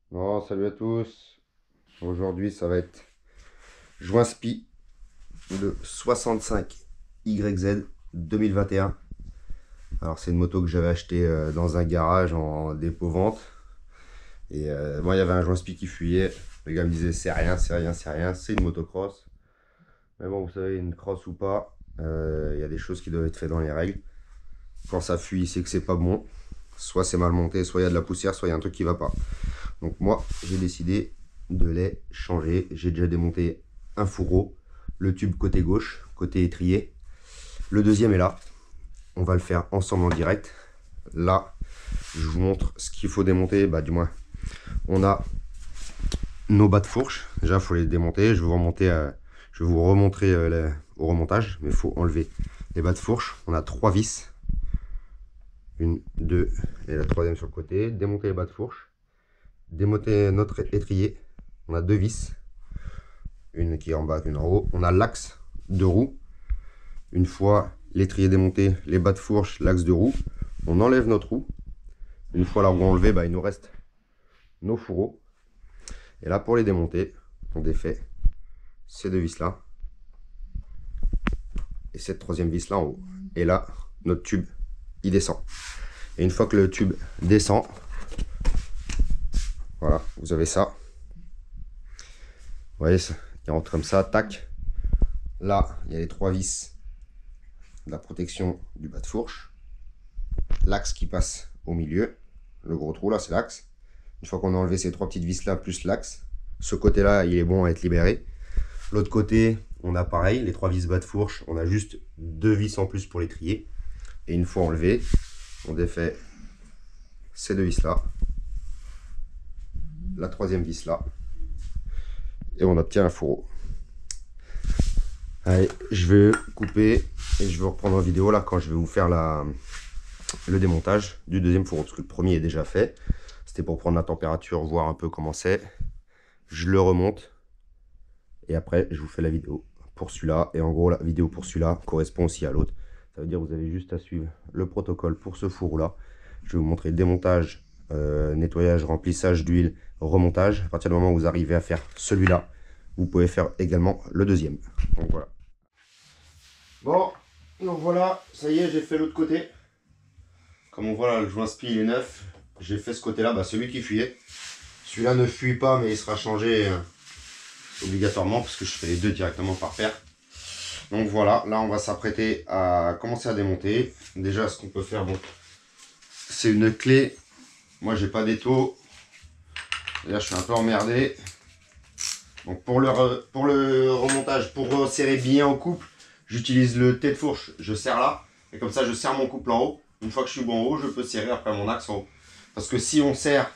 Bon, salut à tous. Aujourd'hui, ça va être joint spi de 65YZ 2021. Alors, c'est une moto que j'avais achetée dans un garage en dépôt-vente. Et bon, il y avait un joint spi qui fuyait. Le gars me disait c'est rien, c'est rien, c'est rien, c'est une motocross. Mais bon, vous savez, une cross ou pas, il y a des choses qui doivent être faites dans les règles. Quand ça fuit, c'est que c'est pas bon. Soit c'est mal monté, soit il y a de la poussière, soit il y a un truc qui va pas. Donc moi, j'ai décidé de les changer. J'ai déjà démonté un fourreau, le tube côté gauche, côté étrier. Le deuxième est là. On va le faire ensemble en direct. Là, je vous montre ce qu'il faut démonter. Bah, du moins, on a nos bas de fourche. Déjà, il faut les démonter. Je vais vous remontrer au remontage, mais il faut enlever les bas de fourche. On a 3 vis. Une, deux, et la troisième sur le côté. Démonter les bas de fourche. Démonter notre étrier. On a 2 vis. Une qui est en bas, une en haut. On a l'axe de roue. Une fois l'étrier démonté, les bas de fourche, l'axe de roue, on enlève notre roue. Une fois la roue enlevée, bah, il nous reste nos fourreaux. Et là, pour les démonter, on défait ces 2 vis là et cette troisième vis là en haut. Et là, notre tube, il descend. Et une fois que le tube descend, voilà, vous avez ça. Vous voyez, il rentre comme ça, tac. Là, il y a les 3 vis de la protection du bas de fourche. L'axe qui passe au milieu. Le gros trou là, c'est l'axe. Une fois qu'on a enlevé ces 3 petites vis là, plus l'axe, ce côté là, il est bon à être libéré. L'autre côté, on a pareil, les 3 vis bas de fourche. On a juste 2 vis en plus pour les trier. Et une fois enlevé, on défait ces 2 vis là. La troisième vis là. Et on obtient un fourreau. Allez, je vais couper et je vais reprendre en vidéo là quand je vais vous faire le démontage du deuxième fourreau. Parce que le premier est déjà fait. C'était pour prendre la température, voir un peu comment c'est. Je le remonte. Et après, je vous fais la vidéo pour celui-là. Et en gros, la vidéo pour celui-là correspond aussi à l'autre. Ça veut dire que vous avez juste à suivre le protocole pour ce fourreau-là. Je vais vous montrer démontage, nettoyage, remplissage d'huile, remontage. À partir du moment où vous arrivez à faire celui-là, vous pouvez faire également le deuxième. Donc voilà. Bon, donc voilà, ça y est, j'ai fait l'autre côté. Comme on voit là, le joint spi il est neuf. J'ai fait ce côté-là, bah, celui qui fuyait. Celui-là ne fuit pas, mais il sera changé obligatoirement parce que je fais les deux directement par paire. Donc voilà, là on va s'apprêter à commencer à démonter. Déjà, ce qu'on peut faire, bon, c'est une clé. Moi, j'ai pas d'étau. Là, je suis un peu emmerdé. Donc pour le remontage, pour resserrer bien en couple, j'utilise le tête de fourche. Je serre là, et comme ça, je serre mon couple en haut. Une fois que je suis bon en haut, je peux serrer après mon axe en haut. Parce que si on serre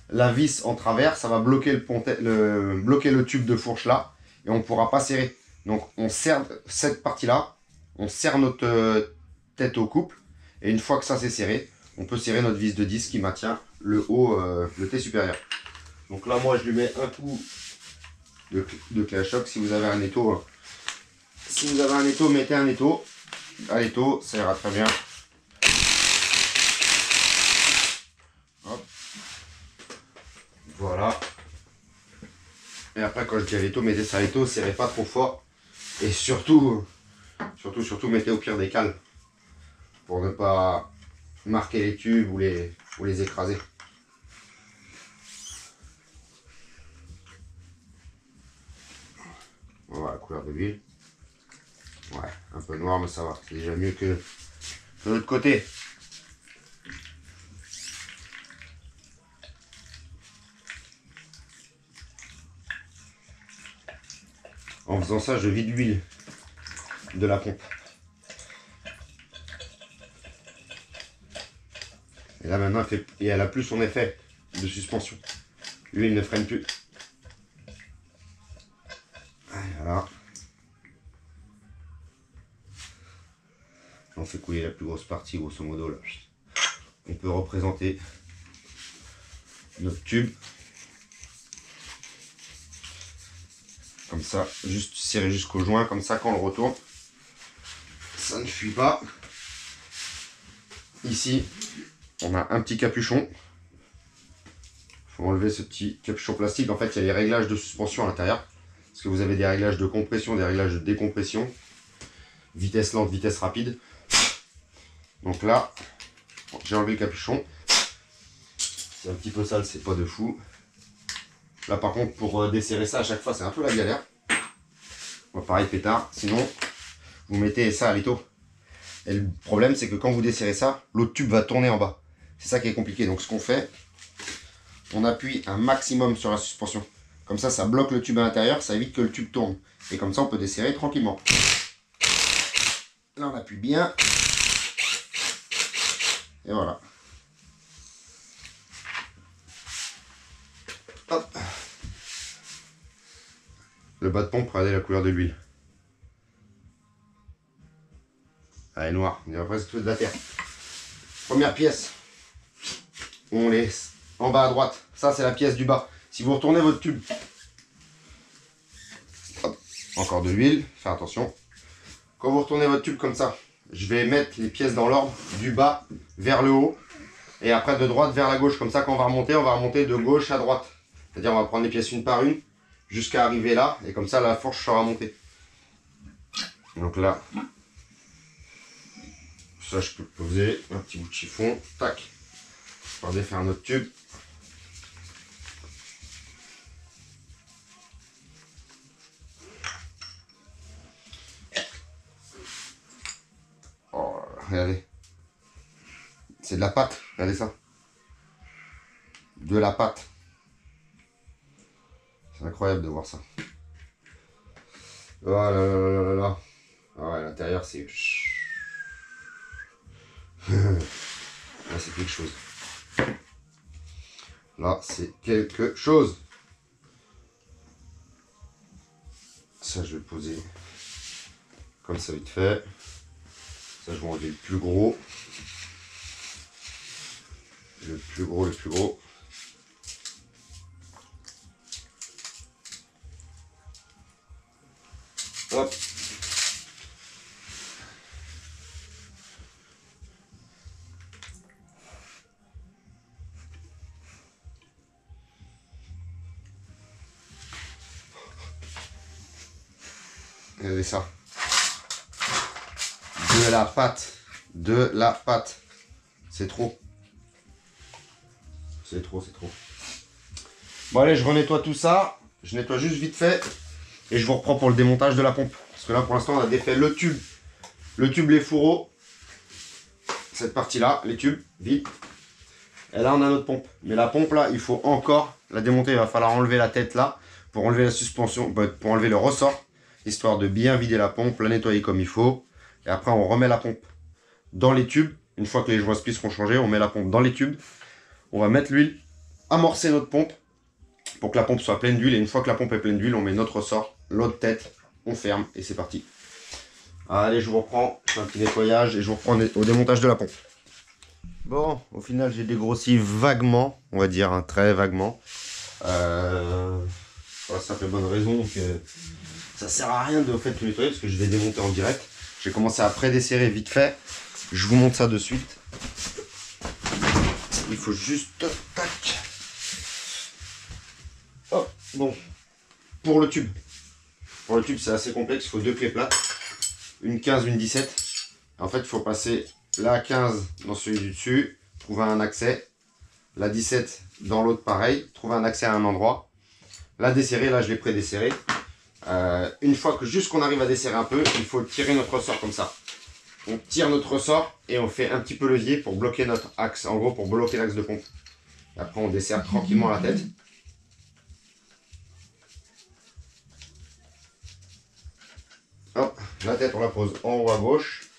la vis en travers, ça va bloquer bloquer le tube de fourche là, et on ne pourra pas serrer. Donc on serre cette partie là, on serre notre tête au couple, et une fois que ça c'est serré, on peut serrer notre vis de 10 qui maintient le haut, le T supérieur. Donc là moi je lui mets un coup de clé à choc. Si vous avez un étau, mettez un étau. À l'étau, ça ira très bien. Hop. Voilà. Et après, quand je dis à l'étau, mettez ça à l'étau, serrez pas trop fort. Et surtout, mettez au pire des cales. Pour ne pas marquer les tubes ou les écraser. Voilà la couleur de l'huile. Ouais, un peu noir, mais ça va. C'est déjà mieux que de l'autre côté. En faisant ça, je vide l'huile de la pompe. Et là maintenant, elle a plus son effet de suspension. L'huile ne freine plus. Voilà. On fait couler la plus grosse partie, grosso modo. Là. On peut représenter notre tube. Comme ça, juste serrer jusqu'au joint. Comme ça, quand on le retourne, ça ne fuit pas. Ici, on a un petit capuchon. faut enlever ce petit capuchon plastique. En fait, il y a les réglages de suspension à l'intérieur. Parce que vous avez des réglages de compression, des réglages de décompression. Vitesse lente, vitesse rapide. Donc là, j'ai enlevé le capuchon. C'est un petit peu sale, c'est pas de fou. Là par contre, pour desserrer ça à chaque fois, c'est un peu la galère. Bon, pareil, pétard. Sinon, vous mettez ça à l'étau. Et le problème, c'est que quand vous desserrez ça, l'autre tube va tourner en bas. C'est ça qui est compliqué. Donc ce qu'on fait, on appuie un maximum sur la suspension. Comme ça bloque le tube à l'intérieur, ça évite que le tube tourne. Et comme ça, on peut desserrer tranquillement. Là, on appuie bien. Et voilà. Hop. Le bas de pompe, regardez la couleur de l'huile. Elle est noire, on dirait presque de la terre. Première pièce, on laisse en bas à droite. Ça, c'est la pièce du bas. Si vous retournez votre tube, hop, encore de l'huile, faites attention. Quand vous retournez votre tube comme ça, je vais mettre les pièces dans l'ordre du bas vers le haut et après de droite vers la gauche. Comme ça, quand on va remonter de gauche à droite. C'est-à-dire, on va prendre les pièces une par une jusqu'à arriver là et comme ça, la fourche sera montée. Donc là, ça, je peux poser un petit bout de chiffon. Tac. On va défaire notre tube. Oh, regardez. C'est de la pâte. Regardez ça. De la pâte. C'est incroyable de voir ça. Oh là là là là là. Ah ouais, l'intérieur, c'est... Là, c'est quelque chose. Là, c'est quelque chose. Ça, je vais poser comme ça vite fait. Ça, je vais enlever le plus gros. Le plus gros, le plus gros. Hop. Regardez ça. De la pâte. De la pâte. C'est trop. C'est trop, c'est trop. Bon allez, je renettoie tout ça. Je nettoie juste vite fait. Et je vous reprends pour le démontage de la pompe. Parce que là, pour l'instant, on a défait le tube. Le tube, les fourreaux. Cette partie-là, les tubes, vite. Et là, on a notre pompe. Mais la pompe, là, il faut encore la démonter. Il va falloir enlever la tête là. Pour enlever la suspension, pour enlever le ressort. Histoire de bien vider la pompe, la nettoyer comme il faut. Et après, on remet la pompe dans les tubes. Une fois que les joints splice seront changés, on met la pompe dans les tubes. On va mettre l'huile, amorcer notre pompe pour que la pompe soit pleine d'huile. Et une fois que la pompe est pleine d'huile, on met notre ressort, l'autre tête, on ferme et c'est parti. Allez, je vous reprends, je fais un petit nettoyage et je vous reprends au démontage de la pompe. Bon, au final, j'ai dégrossi vaguement, on va dire, hein, très vaguement. Pour la simple et bonne raison que ça sert à rien de tout nettoyer parce que je vais démonter en direct. J'ai commencé à pré-desserrer vite fait. Je vous montre ça de suite. Il faut juste... Tac. Oh, bon. Pour le tube. Pour le tube, c'est assez complexe. Il faut deux clés plates. Une 15, une 17. En fait, il faut passer la 15 dans celui du dessus. Trouver un accès. La 17 dans l'autre, pareil. Trouver un accès à un endroit. La desserrer. Là, je l'ai pré-desserré. Une fois que juste qu'on arrive à desserrer un peu, il faut tirer notre ressort comme ça. On tire notre ressort et on fait un petit peu levier pour bloquer notre axe. En gros, pour bloquer l'axe de pompe. Et après, on desserre tranquillement la tête. Hop, la tête, on la pose en haut à gauche.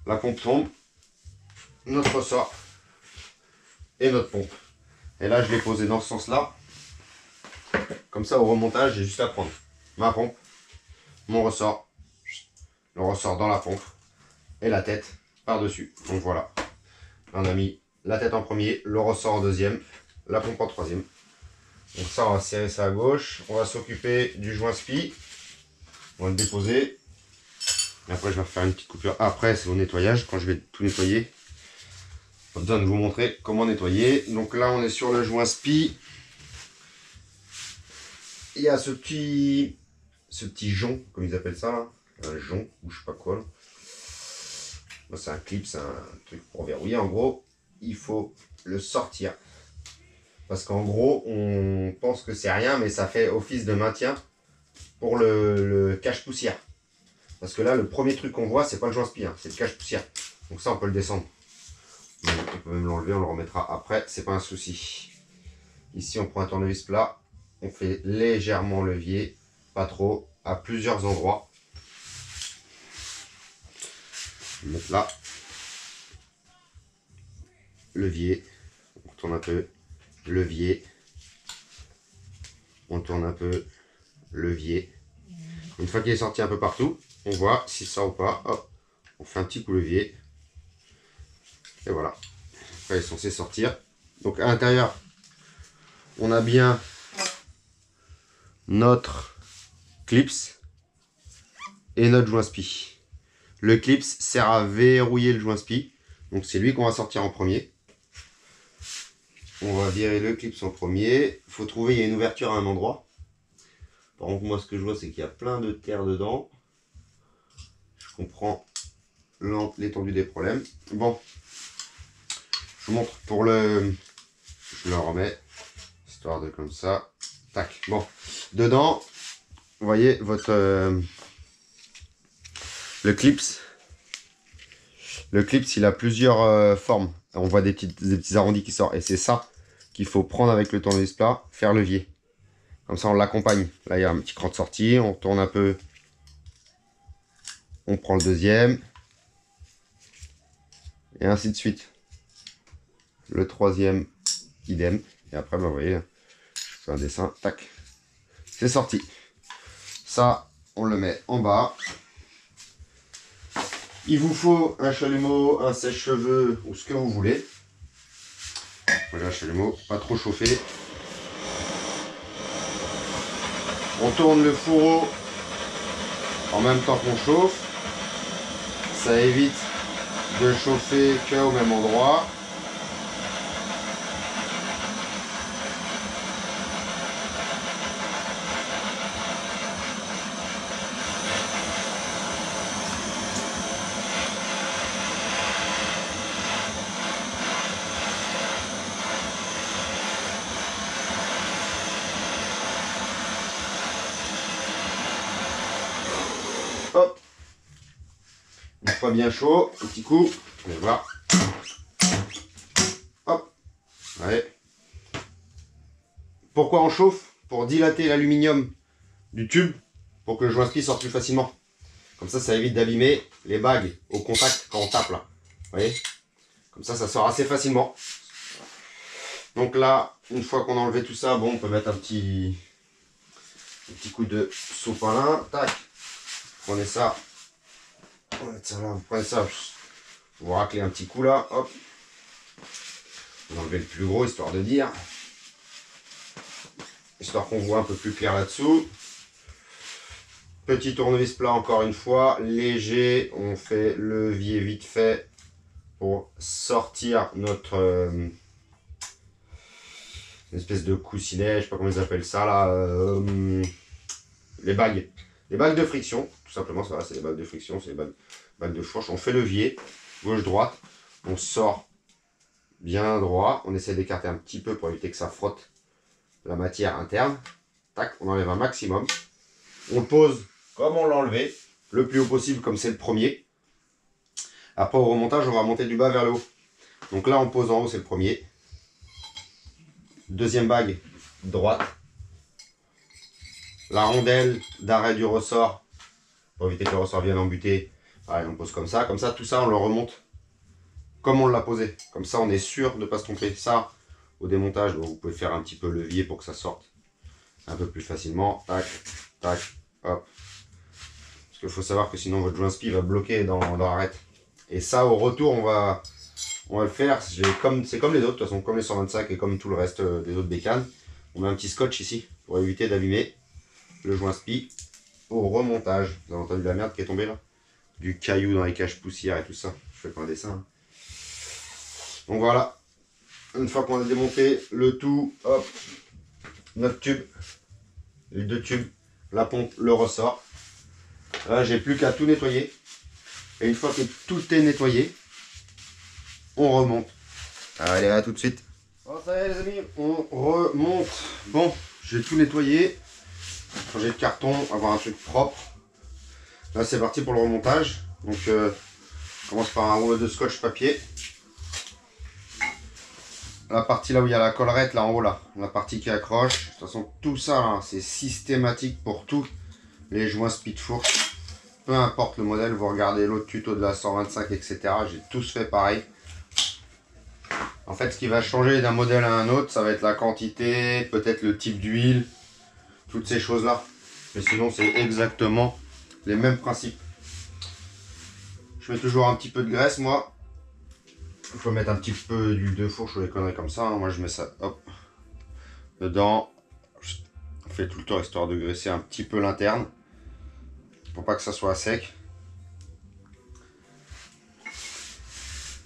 La pompe tombe. Notre ressort. Et notre pompe. Et là, je l'ai posé dans ce sens-là. Comme ça, au remontage, j'ai juste à prendre ma pompe, mon ressort, le ressort dans la pompe et la tête par-dessus. Donc voilà. Là, on a mis la tête en premier, le ressort en deuxième, la pompe en troisième. Donc ça, on va serrer ça à gauche. On va s'occuper du joint spi. On va le déposer. Et après, je vais refaire une petite coupure. Après, c'est au nettoyage, quand je vais tout nettoyer. Pas besoin de vous montrer comment nettoyer. Donc là, on est sur le joint SPI. Il y a ce petit jonc, comme ils appellent ça, là. Un jonc, ou je sais pas quoi. C'est un clip, c'est un truc pour verrouiller. En gros, il faut le sortir. Parce qu'en gros, on pense que c'est rien, mais ça fait office de maintien pour le cache-poussière. Parce que là, le premier truc qu'on voit, c'est pas le joint SPI, hein, c'est le cache-poussière. Donc ça, on peut le descendre. On peut même l'enlever, on le remettra après, c'est pas un souci. Ici, on prend un tournevis plat, on fait légèrement levier, pas trop, à plusieurs endroits. On va mettre là, levier, on tourne un peu, levier, on tourne un peu, levier. Une fois qu'il est sorti un peu partout, on voit si ça sort ou pas. Hop, on fait un petit coup levier. Et voilà. Après, il est censé sortir. Donc à l'intérieur, on a bien notre clips et notre joint SPI. Le clips sert à verrouiller le joint SPI. Donc c'est lui qu'on va sortir en premier. On va virer le clips en premier. Il faut trouver, il y a une ouverture à un endroit. Par contre, moi ce que je vois, c'est qu'il y a plein de terre dedans. Je comprends l'étendue des problèmes. Bon, je vous montre pour le... Je le remets, histoire de comme ça. Tac, bon. Dedans, vous voyez votre... le clips. Le clips, il a plusieurs formes. On voit des petits arrondis qui sortent. Et c'est ça qu'il faut prendre avec le tournevis plat, faire levier. Comme ça, on l'accompagne. Là, il y a un petit cran de sortie. On tourne un peu. On prend le deuxième. Et ainsi de suite. Le troisième, idem. Et après, ben, vous voyez, je fais un dessin. Tac. C'est sorti. Ça, on le met en bas. Il vous faut un chalumeau, un sèche-cheveux ou ce que vous voulez. Voilà, un chalumeau, pas trop chauffé. On tourne le fourreau en même temps qu'on chauffe. Ça évite de chauffer qu'au même endroit. Hop, une fois bien chaud, un petit coup, on va voir. Hop, allez. Pourquoi on chauffe? Pour dilater l'aluminium du tube, pour que le joint SPI sorte plus facilement. Comme ça évite d'abîmer les bagues au contact quand on tape là. Vous voyez? Comme ça sort assez facilement. Donc là, une fois qu'on a enlevé tout ça, bon, on peut mettre un petit coup de sopalin. Tac. Prenez ça. On va mettre ça là. Vous prenez ça. Vous raclez un petit coup là. Hop. Vous enlevez le plus gros, histoire de dire. Histoire qu'on voit un peu plus clair là-dessous. Petit tournevis plat encore une fois. Léger. On fait levier vite fait pour sortir notre... une espèce de coussinet, je sais pas comment ils appellent ça là, les bagues de friction, tout simplement, ça c'est les bagues de friction, c'est les bagues de fourche. On fait levier, gauche-droite, on sort bien droit, on essaie d'écarter un petit peu pour éviter que ça frotte la matière interne. Tac, on enlève un maximum, on le pose comme on l'a enlevé, le plus haut possible comme c'est le premier. Après au remontage, on va monter du bas vers le haut. Donc là on pose en haut, c'est le premier. Deuxième bague, droite. La rondelle d'arrêt du ressort, pour éviter que le ressort vienne embuter. Allez, on pose comme ça, tout ça on le remonte comme on l'a posé. Comme ça on est sûr de ne pas se tromper. Ça, au démontage, vous pouvez faire un petit peu levier pour que ça sorte un peu plus facilement. Tac, tac, hop. Parce qu'il faut savoir que sinon votre joint SPI va bloquer dans l'arête. Et ça au retour on va le faire, c'est comme les autres, de toute façon, comme les 125 et comme tout le reste des autres bécanes. On met un petit scotch ici pour éviter d'abîmer le joint SPI au remontage. Vous avez entendu la merde qui est tombée là? Du caillou dans les caches poussières et tout ça. Je fais pas un dessin. Hein. Donc voilà, une fois qu'on a démonté le tout, hop, notre tube, les deux tubes, la pompe, le ressort. Là, j'ai plus qu'à tout nettoyer. Et une fois que tout est nettoyé, on remonte. Allez, à tout de suite. Bon, ça y est les amis, on remonte. Bon, j'ai tout nettoyé. Changer de carton, avoir un truc propre. Là, c'est parti pour le remontage. Donc, on commence par un rouleau de scotch papier. La partie là où il y a la collerette, là en haut, là, la partie qui accroche. De toute façon, tout ça, c'est systématique pour tous les joints speed fourche. Peu importe le modèle, vous regardez l'autre tuto de la 125, etc. J'ai tous fait pareil. En fait, ce qui va changer d'un modèle à un autre, ça va être la quantité, peut-être le type d'huile, toutes ces choses-là. Mais sinon, c'est exactement les mêmes principes. Je mets toujours un petit peu de graisse, moi. Il faut mettre un petit peu d'huile de fourche ou des conneries comme ça. Moi, je mets ça, hop, dedans. On fait tout le tour histoire de graisser un petit peu l'interne. Pour pas que ça soit sec.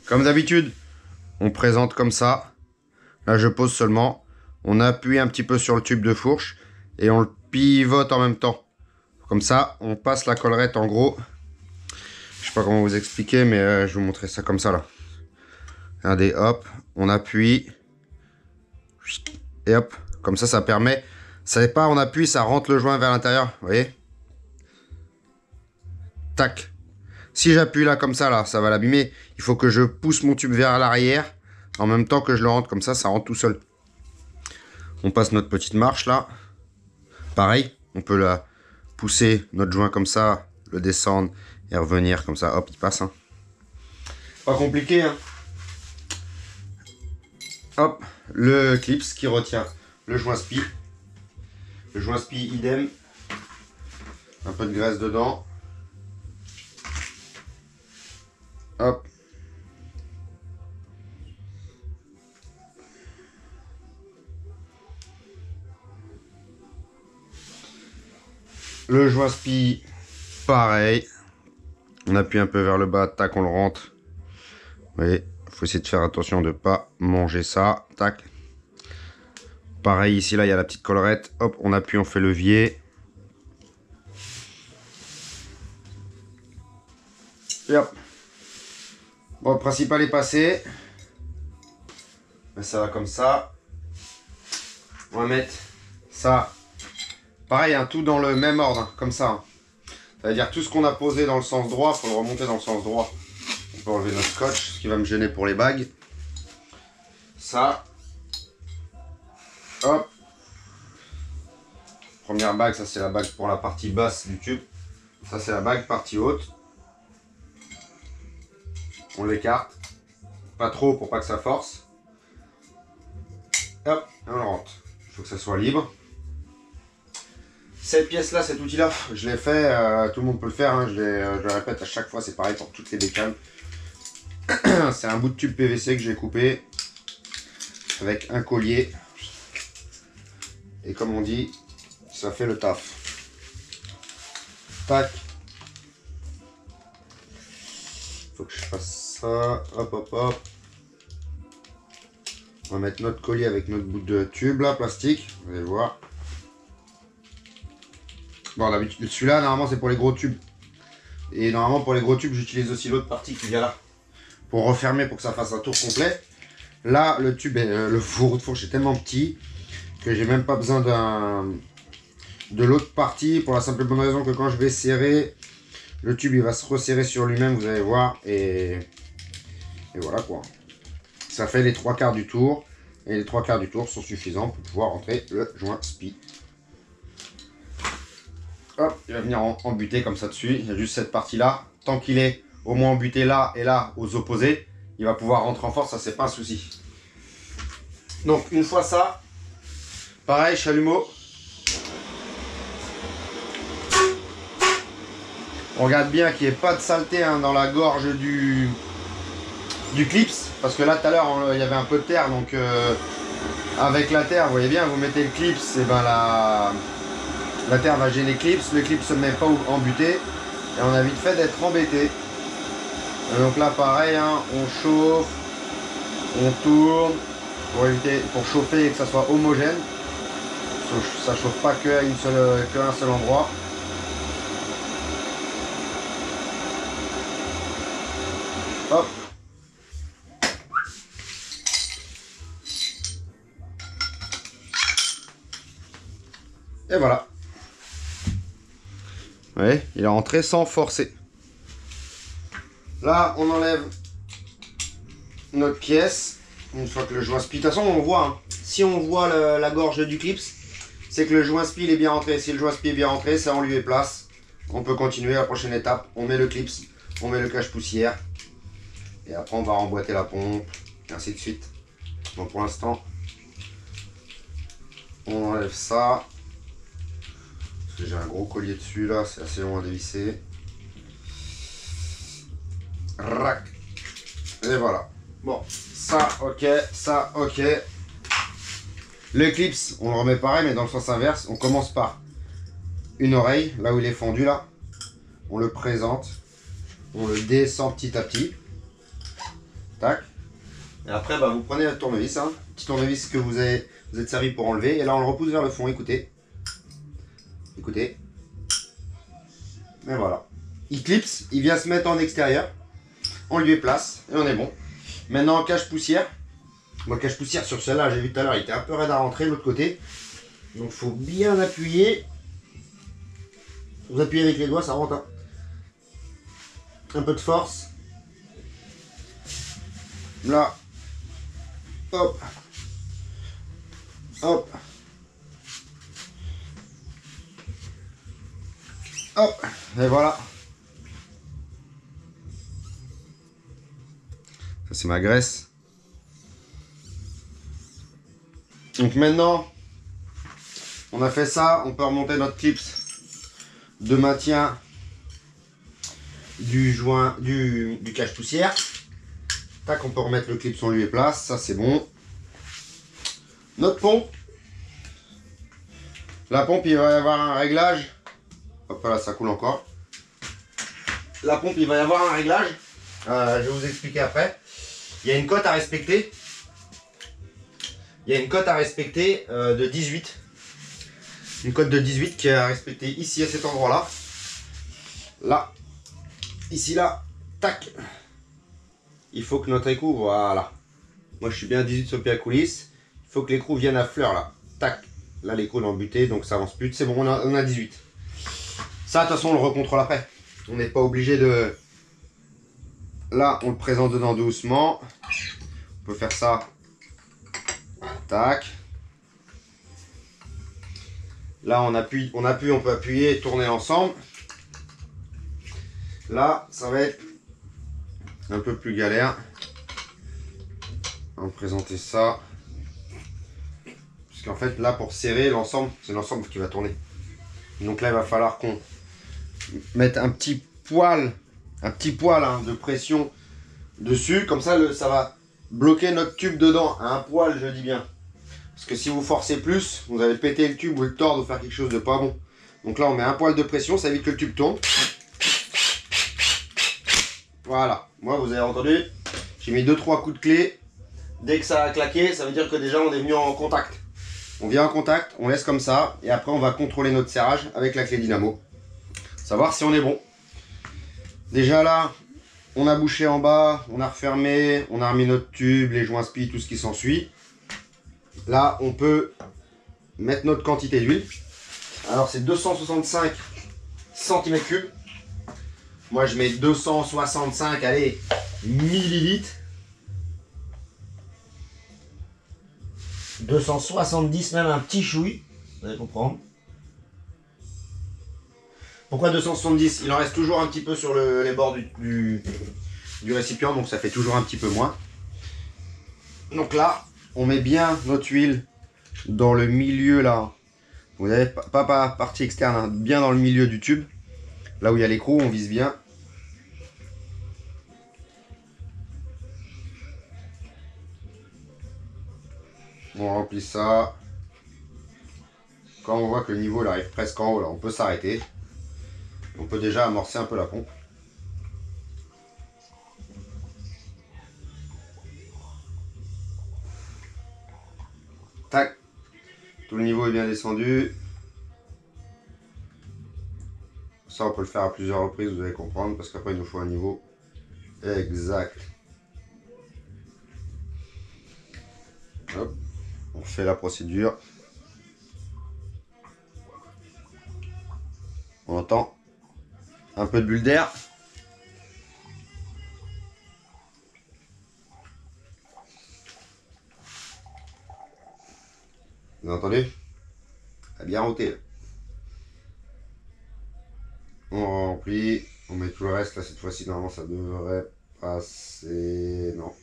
Comme d'habitude, on présente comme ça. Là, je pose seulement. On appuie un petit peu sur le tube de fourche et on le pivote en même temps. Comme ça, on passe la collerette en gros. Je sais pas comment vous expliquer, mais je vais vous montrer ça comme ça là. Regardez, hop, on appuie. Et hop, comme ça permet. Ça n'est pas on appuie, ça rentre le joint vers l'intérieur. Vous voyez? Tac. Si j'appuie là comme ça, là, ça va l'abîmer. Il faut que je pousse mon tube vers l'arrière. En même temps que je le rentre comme ça rentre tout seul. On passe notre petite marche là. Pareil, on peut la pousser notre joint comme ça, le descendre et revenir comme ça. Hop, il passe. Hein. Pas compliqué. Hein. Hop, le clips qui retient le joint spi. Le joint spi idem. Un peu de graisse dedans. Hop. Le joint spi, pareil. On appuie un peu vers le bas, tac, on le rentre. Vous voyez, il faut essayer de faire attention de ne pas manger ça. Tac. Pareil, ici, là, il y a la petite collerette. Hop, on appuie, on fait levier. Et hop. Bon, le principal est passé. Ça va comme ça. On va mettre ça. Pareil, hein, tout dans le même ordre, hein, comme ça. Hein. Ça veut dire tout ce qu'on a posé dans le sens droit, il faut le remonter dans le sens droit. On peut enlever notre scotch, ce qui va me gêner pour les bagues. Ça. Hop. Première bague, ça c'est la bague pour la partie basse du tube. Ça c'est la bague partie haute. On l'écarte. Pas trop pour pas que ça force. Hop, et on le rentre. Il faut que ça soit libre. Cette pièce-là, cet outil-là, je l'ai fait, tout le monde peut le faire, hein, je le répète à chaque fois, c'est pareil pour toutes les bécanes. C'est un bout de tube PVC que j'ai coupé avec un collier. Et comme on dit, ça fait le taf. Tac. Faut que je fasse ça. Hop, hop, hop. On va mettre notre collier avec notre bout de tube là, plastique. Vous allez voir. Bon, d'habitude, celui-là, normalement, c'est pour les gros tubes. Et normalement, pour les gros tubes, j'utilise aussi l'autre partie qui vient là. Pour refermer, pour que ça fasse un tour complet. Là, le tube, le fourreau de fourche est tellement petit que j'ai même pas besoin de l'autre partie. Pour la simple et bonne raison que quand je vais serrer, le tube, il va se resserrer sur lui-même, vous allez voir. Et voilà quoi. Ça fait les 3/4 du tour. Et les 3/4 du tour sont suffisants pour pouvoir rentrer le joint spi. Hop, il va venir embuter comme ça dessus. Il y a juste cette partie là. Tant qu'il est au moins embuté là et là aux opposés, il va pouvoir rentrer en force, ça c'est pas un souci. Donc une fois ça, pareil, chalumeau. On regarde bien qu'il n'y ait pas de saleté hein, dans la gorge du clips. Parce que là tout à l'heure il y avait un peu de terre. Donc avec la terre, vous voyez bien, vous mettez le clips, et ben la terre va gêner le clips ne se met pas embuté et on a vite fait d'être embêté. Et donc là pareil, hein, on chauffe On tourne pour éviter, pour chauffer et que ça soit homogène. Ça chauffe pas qu'à un seul endroit. Hop. Et voilà. Vous voyez, il est rentré sans forcer. Là, on enlève notre pièce. Une fois que le joint spi, de toute façon, on voit. Hein. Si on voit la gorge du clips, c'est que le joint spi il est bien rentré. Si le joint spi est bien rentré, c'est en lieu et place. On peut continuer à la prochaine étape. On met le clips, on met le cache-poussière. Et après, on va remboîter la pompe, et ainsi de suite. Donc pour l'instant, on enlève ça. Parce que j'ai un gros collier dessus là, c'est assez long à dévisser. Rac. Et voilà. Bon, ça ok, ça ok. Le clips, on le remet pareil, mais dans le sens inverse. On commence par une oreille, là où il est fendu là. On le présente. On le descend petit à petit. Tac. Et après, bah, vous prenez le tournevis, hein, petit tournevis que vous êtes servi pour enlever. Et là, on le repousse vers le fond. Écoutez. Écoutez. Et voilà. Il clipse, il vient se mettre en extérieur. On lui place et on est bon. Maintenant, cache-poussière. Moi, cache-poussière sur celle-là, j'ai vu tout à l'heure, il était un peu raide à rentrer de l'autre côté. Donc, il faut bien appuyer. Vous appuyez avec les doigts, ça rentre. Hein. Un peu de force. Là. Hop. Hop. Hop. Et voilà. Ça, c'est ma graisse. Donc maintenant, on a fait ça, on peut remonter notre clips de maintien du joint du cache-poussière. Tac, on peut remettre le clip en lieu et place, ça c'est bon. Notre pompe. La pompe, il va y avoir un réglage. Hop là, ça coule encore. La pompe, il va y avoir un réglage. Je vais vous expliquer après. Il y a une cote à respecter. Il y a une cote à respecter de 18. Une cote de 18 qui est à respecter ici à cet endroit-là. Là. Ici, là. Tac. Il faut que notre écrou, voilà. Moi, je suis bien à 18 sur le pied à coulisse. Il faut que l'écrou vienne à fleur, là. Tac. Là, l'écrou est embuté, donc ça avance plus. C'est bon, on a 18. Ça, de toute façon, on le recontrôle après. On n'est pas obligé de... Là, on le présente dedans doucement. On peut faire ça. Tac. Là, on appuie, on peut appuyer et tourner ensemble. Là, ça va être un peu plus galère. On va présenter ça. Parce qu'en fait, là, pour serrer l'ensemble, c'est l'ensemble qui va tourner. Donc là, il va falloir qu'on mette un petit poil hein, de pression dessus. Comme ça, ça va bloquer notre tube dedans. Un poil, je dis bien. Parce que si vous forcez plus, vous allez péter le tube ou le tordre ou faire quelque chose de pas bon. Donc là, on met un poil de pression, ça évite que le tube tourne. Voilà. Moi, vous avez entendu, j'ai mis 2-3 coups de clé. Dès que ça a claqué, ça veut dire que déjà, on est venu en contact. On vient en contact, on laisse comme ça. Et après, on va contrôler notre serrage avec la clé dynamo. Savoir si on est bon. Déjà là, on a bouché en bas, on a refermé, on a remis notre tube, les joints spi, tout ce qui s'ensuit. Là, on peut mettre notre quantité d'huile. Alors, c'est 265 cm3. Moi, je mets 265, allez, millilitres. 270, même un petit chouille. Vous allez comprendre. Pourquoi 270? Il en reste toujours un petit peu sur les bords du récipient, donc ça fait toujours un petit peu moins. Donc là, on met bien notre huile dans le milieu là. Vous n'avez pas partie externe, hein, bien dans le milieu du tube. Là où il y a l'écrou, on vise bien. On remplit ça. Quand on voit que le niveau il arrive presque en haut, là, on peut s'arrêter. On peut déjà amorcer un peu la pompe. Tout le niveau est bien descendu. Ça, on peut le faire à plusieurs reprises, vous allez comprendre, parce qu'après, il nous faut un niveau exact. Hop, on fait la procédure. On entend un peu de bulle d'air. Vous entendez? Elle a bien roté. On remplit, on met tout le reste. Là, cette fois-ci, normalement, ça devrait passer. Non,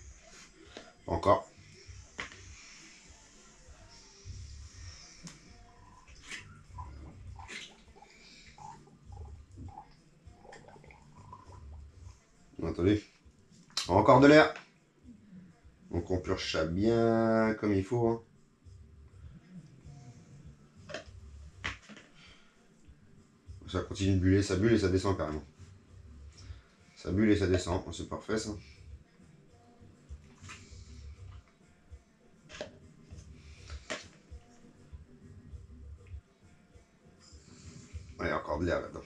pas encore. Vous entendez? Encore de l'air. Donc, on purge ça bien comme il faut. Hein. Ça continue de buller, ça bulle et ça descend carrément. Ça bulle et ça descend, c'est parfait ça. Il y a encore de l'air là-dedans.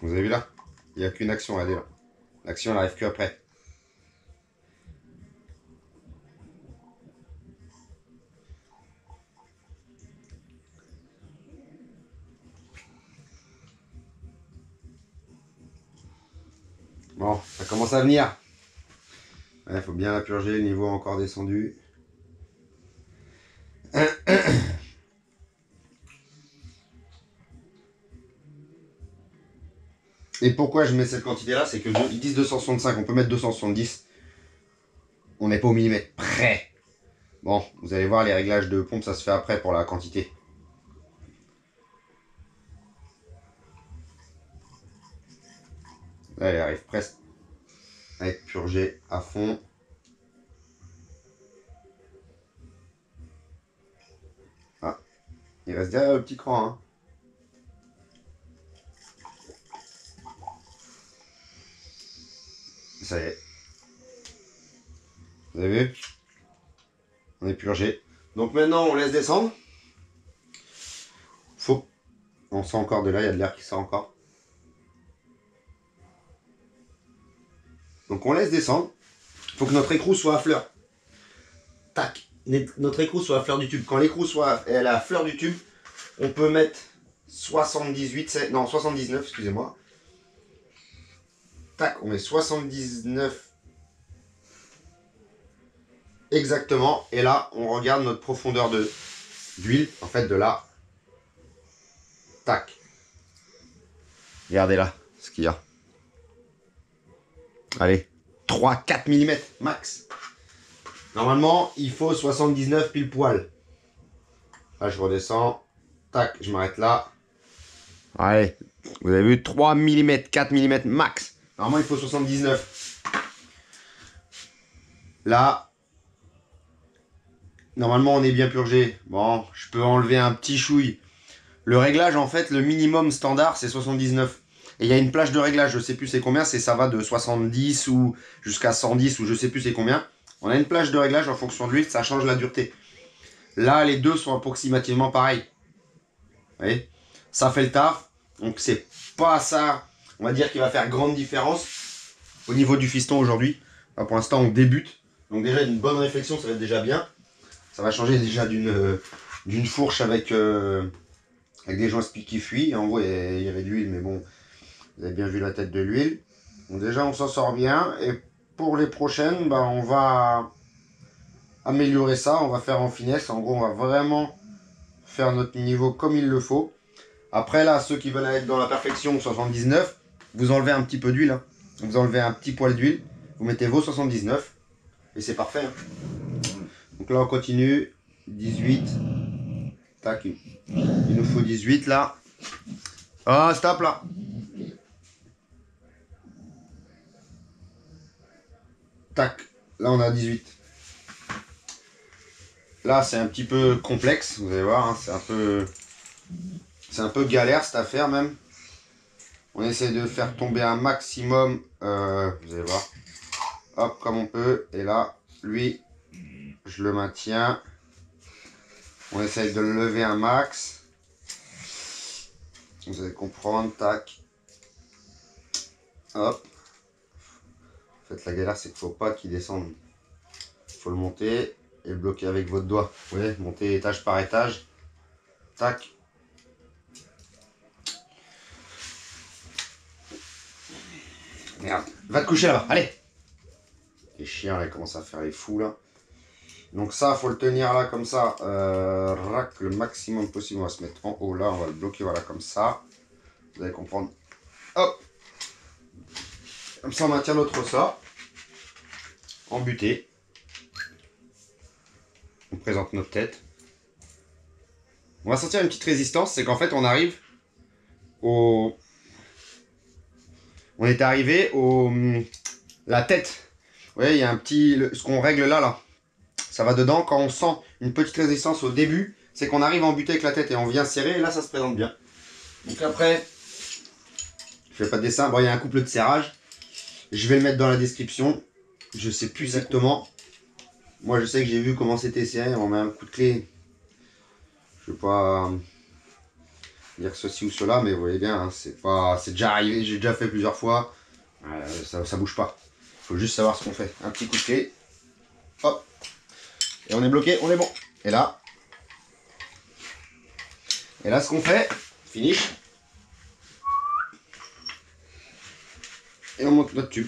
Vous avez vu là? Il n'y a qu'une action, regardez là. L'action elle arrive qu'après. Bon, ça commence à venir. Il faut bien la purger, le niveau est encore descendu. Et pourquoi je mets cette quantité-là? C'est que ils disent 265, on peut mettre 270. On n'est pas au millimètre près. Bon, vous allez voir, les réglages de pompe, ça se fait après pour la quantité. Là, elle arrive presque à être purgée à fond. Ah, il reste derrière le petit cran. Hein. Ça y est. Vous avez vu? On est purgé. Donc maintenant, on laisse descendre. Faut. On sent encore de là, il y a de l'air qui sort encore. Donc on laisse descendre. Il faut que notre écrou soit à fleur. Tac. Notre écrou soit à fleur du tube. Quand l'écrou soit elle est à fleur du tube, on peut mettre 78, non 79, excusez-moi. Tac, on met 79 exactement. Et là, on regarde notre profondeur d'huile, en fait, de là. Tac. Regardez là, ce qu'il y a. Allez, 3-4 mm max. Normalement, il faut 79 pile poil. Là, je redescends. Tac, je m'arrête là. Allez, vous avez vu, 3 mm, 4 mm max. Normalement, il faut 79. Là, normalement, on est bien purgé. Bon, je peux enlever un petit chouille. Le réglage, en fait, le minimum standard, c'est 79. Et il y a une plage de réglage, je sais plus c'est combien, ça va de 70 ou jusqu'à 110 ou je sais plus c'est combien. On a une plage de réglage en fonction de l'huile, ça change la dureté. Là, les deux sont approximativement pareils. Vous voyez, ça fait le taf. Donc, c'est pas ça, on va dire, qui va faire grande différence au niveau du fiston aujourd'hui. Pour l'instant, on débute. Donc, déjà, une bonne réflexion, ça va être déjà bien. Ça va changer déjà d'une fourche avec des joints qui fuient. En gros, il y avait de l'huile, mais bon, vous avez bien vu la tête de l'huile. Donc, déjà, on s'en sort bien. Et pour les prochaines, bah, on va améliorer ça. On va faire en finesse. En gros, on va vraiment faire notre niveau comme il le faut. Après, là, ceux qui veulent être dans la perfection, 79, vous enlevez un petit peu d'huile. Hein. Vous enlevez un petit poil d'huile. Vous mettez vos 79. Et c'est parfait. Hein. Donc là, on continue. 18. Tac. Il nous faut 18 là. Ah, stop là. Tac. Là, on a 18. Là, c'est un petit peu complexe. Vous allez voir. Hein, c'est un peu galère cette affaire même. On essaie de faire tomber un maximum. Vous allez voir. hop, comme on peut. Et là, lui, je le maintiens. On essaye de le lever un max. Vous allez comprendre, tac. Hop. En fait, la galère, c'est qu'il ne faut pas qu'il descende. Il faut le monter et le bloquer avec votre doigt. Vous voyez, monter étage par étage. Tac. Merde. Va te coucher là-bas, allez. Les chiens, là, ils commencent à faire les fous, là. Donc ça, il faut le tenir là, comme ça. Rack le maximum possible. On va se mettre en haut, là. On va le bloquer, voilà, comme ça. Vous allez comprendre. Hop. Comme ça, on maintient notre ressort. Embuté. On présente notre tête. On va sentir une petite résistance. C'est qu'en fait, on arrive au... On est arrivé au... La tête. Vous voyez, il y a un petit... Ce qu'on règle là, là. Ça va dedans. Quand on sent une petite résistance au début, c'est qu'on arrive à embuter avec la tête et on vient serrer. Et là, ça se présente bien. Donc après, je fais pas de dessin. Bon, il y a un couple de serrage. Je vais le mettre dans la description. Je sais plus exactement. Moi, je sais que j'ai vu comment c'était serré. On met un coup de clé. Je ne vais pas dire ceci ou cela, mais vous voyez bien, hein, c'est déjà arrivé. J'ai déjà fait plusieurs fois. Ça bouge pas. Il faut juste savoir ce qu'on fait. Un petit coup de clé. Hop. Et on est bloqué, on est bon. Et là, ce qu'on fait, finish. Et on monte notre tube.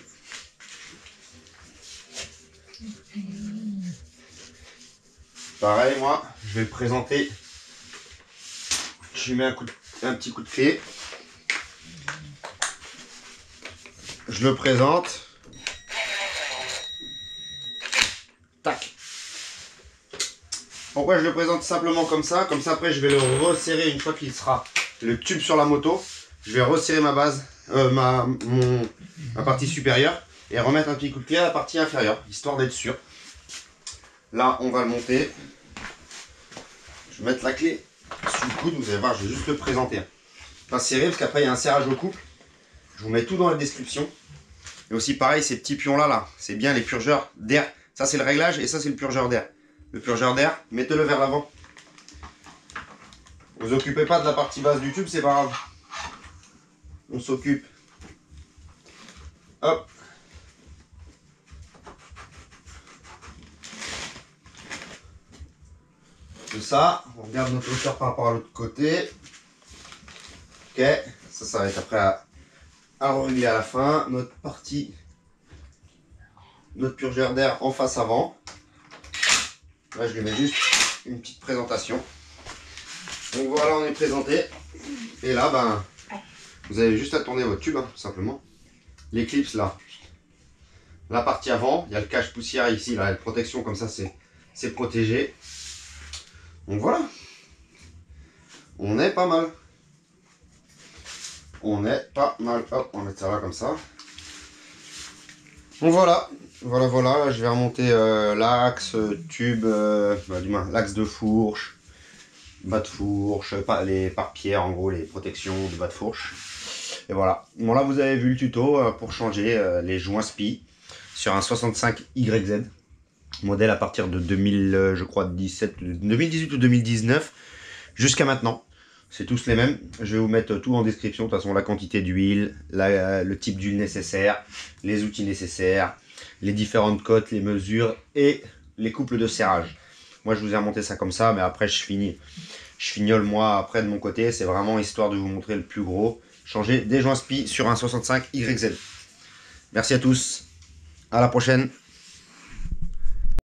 Pareil, moi, je vais le présenter. Je lui mets un petit coup de clé. Je le présente. Tac. Pourquoi je le présente simplement comme ça? Comme ça, après, je vais le resserrer une fois qu'il sera le tube sur la moto. Je vais resserrer ma base, ma partie supérieure et remettre un petit coup de clé à la partie inférieure, histoire d'être sûr. Là, on va le monter. Je vais mettre la clé sous le coude. Vous allez voir, je vais juste le présenter. Pas serré, parce qu'après, il y a un serrage au couple. Je vous mets tout dans la description. Et aussi, pareil, ces petits pions-là, là, c'est bien les purgeurs d'air. Ça, c'est le réglage et ça, c'est le purgeur d'air. Le purgeur d'air, mettez-le vers l'avant. Vous occupez pas de la partie basse du tube, c'est pas grave. On s'occupe. Hop. De ça, on regarde notre hauteur par rapport à l'autre côté. Ok, ça va être après à régler à la fin. Notre partie, notre purgeur d'air en face avant. Là, je lui mets juste une petite présentation. Donc voilà, on est présenté. Et là, ben, vous avez juste à tourner votre tube, hein, tout simplement. Les clips là. La partie avant, il y a le cache poussière ici, là, la protection comme ça, c'est protégé. Donc voilà. On est pas mal. On est pas mal. Hop, on va mettre ça là comme ça. Donc voilà. Voilà. Je vais remonter l'axe, tube, du moins l'axe de fourche, bas de fourche, les pare-pierres, en gros les protections de bas de fourche. Et voilà. Bon là vous avez vu le tuto pour changer les joints SPI sur un 65 YZ. Modèle à partir de 2000, je crois 2018 ou 2019 jusqu'à maintenant. C'est tous les mêmes. Je vais vous mettre tout en description. De toute façon, la quantité d'huile, le type d'huile nécessaire, les outils nécessaires, les différentes cotes, les mesures et les couples de serrage. Moi, je vous ai remonté ça comme ça, mais après, je fignole moi après de mon côté. C'est vraiment histoire de vous montrer le plus gros. Changer des joints SPI sur un 65 YZ. Merci à tous. À la prochaine.